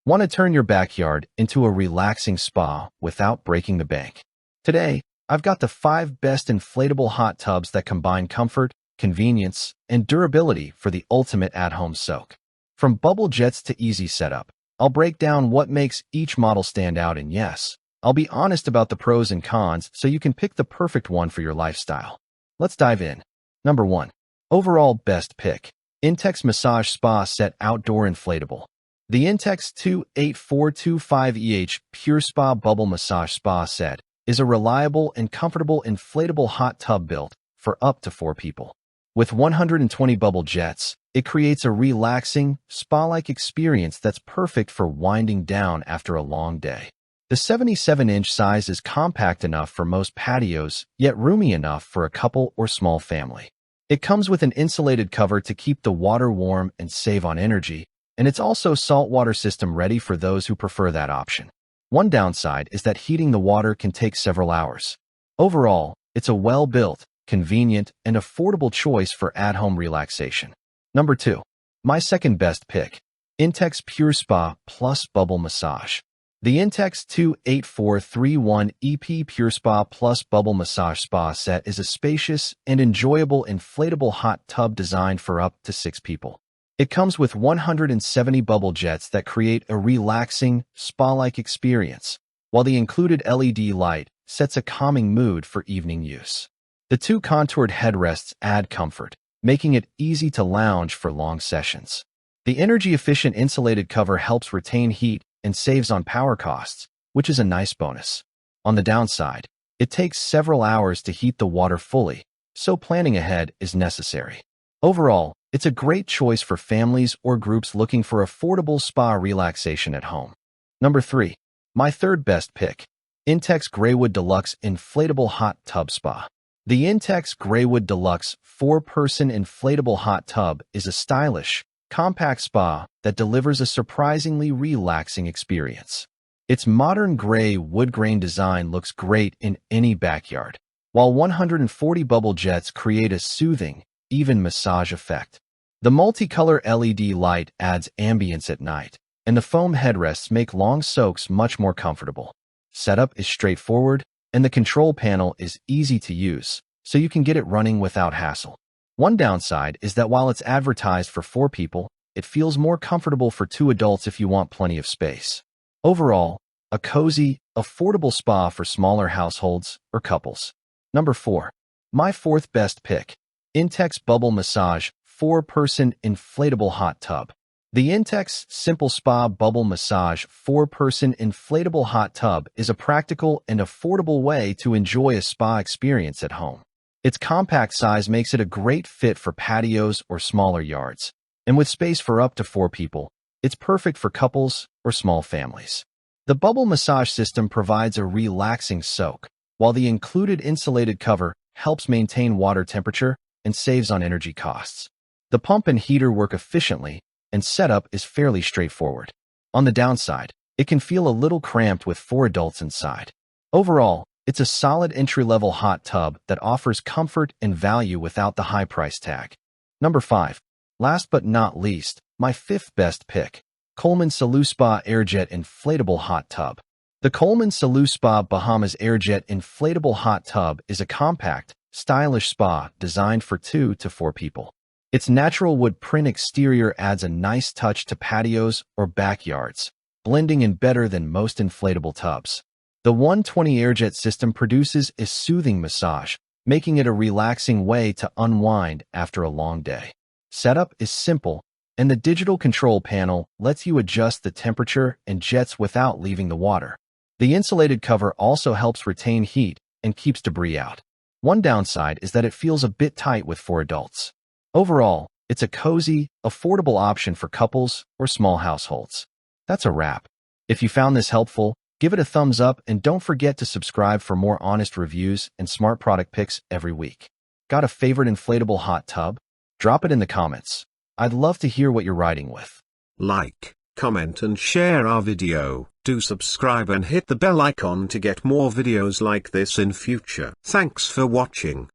Want to turn your backyard into a relaxing spa without breaking the bank? Today, I've got the 5 best inflatable hot tubs that combine comfort, convenience, and durability for the ultimate at-home soak. From bubble jets to easy setup, I'll break down what makes each model stand out, and yes, I'll be honest about the pros and cons so you can pick the perfect one for your lifestyle. Let's dive in. Number 1. Overall best pick. Intex Massage Spa Set Outdoor Inflatable. The Intex 28425EH Pure Spa Bubble Massage Spa Set is a reliable and comfortable inflatable hot tub built for up to 4 people. With 120 bubble jets, it creates a relaxing, spa-like experience that's perfect for winding down after a long day. The 77-inch size is compact enough for most patios, yet roomy enough for a couple or small family. It comes with an insulated cover to keep the water warm and save on energy, and it's also saltwater system ready for those who prefer that option. One downside is that heating the water can take several hours. Overall, it's a well-built, convenient, and affordable choice for at-home relaxation. Number 2. My second best pick. Intex Pure Spa Plus Bubble Massage. The Intex 28431 EP Pure Spa Plus Bubble Massage Spa Set is a spacious and enjoyable inflatable hot tub designed for up to 6 people. It comes with 170 bubble jets that create a relaxing, spa-like experience, while the included LED light sets a calming mood for evening use. The 2 contoured headrests add comfort, making it easy to lounge for long sessions. The energy-efficient insulated cover helps retain heat and saves on power costs, which is a nice bonus. On the downside, it takes several hours to heat the water fully, so planning ahead is necessary. Overall, it's a great choice for families or groups looking for affordable spa relaxation at home. Number 3. My third best pick. Intex Greywood Deluxe Inflatable Hot Tub Spa. The Intex Greywood Deluxe 4-person inflatable hot tub is a stylish, compact spa that delivers a surprisingly relaxing experience. Its modern gray wood grain design looks great in any backyard, while 140 bubble jets create a soothing, even massage effect. The multicolor LED light adds ambience at night, and the foam headrests make long soaks much more comfortable. Setup is straightforward, and the control panel is easy to use, so you can get it running without hassle. One downside is that while it's advertised for 4 people, it feels more comfortable for 2 adults if you want plenty of space. Overall, a cozy, affordable spa for smaller households or couples. Number 4. My fourth best pick. Intex Bubble Massage 4-person inflatable hot tub. The Intex Simple Spa Bubble Massage 4-person inflatable hot tub is a practical and affordable way to enjoy a spa experience at home. Its compact size makes it a great fit for patios or smaller yards, and with space for up to 4 people, it's perfect for couples or small families. The bubble massage system provides a relaxing soak, while the included insulated cover helps maintain water temperature and saves on energy costs. The pump and heater work efficiently, and setup is fairly straightforward. On the downside, it can feel a little cramped with 4 adults inside. Overall, it's a solid entry-level hot tub that offers comfort and value without the high price tag. Number 5. Last but not least, my 5th best pick. Coleman Salou Spa Airjet Inflatable Hot Tub. The Coleman Salou Spa Bahamas Airjet Inflatable Hot Tub is a compact, stylish spa designed for 2 to 4 people. Its natural wood print exterior adds a nice touch to patios or backyards, blending in better than most inflatable tubs. The 120 Airjet system produces a soothing massage, making it a relaxing way to unwind after a long day. Setup is simple, and the digital control panel lets you adjust the temperature and jets without leaving the water. The insulated cover also helps retain heat and keeps debris out. One downside is that it feels a bit tight with 4 adults. Overall, it's a cozy, affordable option for couples or small households. That's a wrap. If you found this helpful, give it a thumbs up and don't forget to subscribe for more honest reviews and smart product picks every week. Got a favorite inflatable hot tub? Drop it in the comments. I'd love to hear what you're riding with. Like, comment and share our video. Do subscribe and hit the bell icon to get more videos like this in future. Thanks for watching.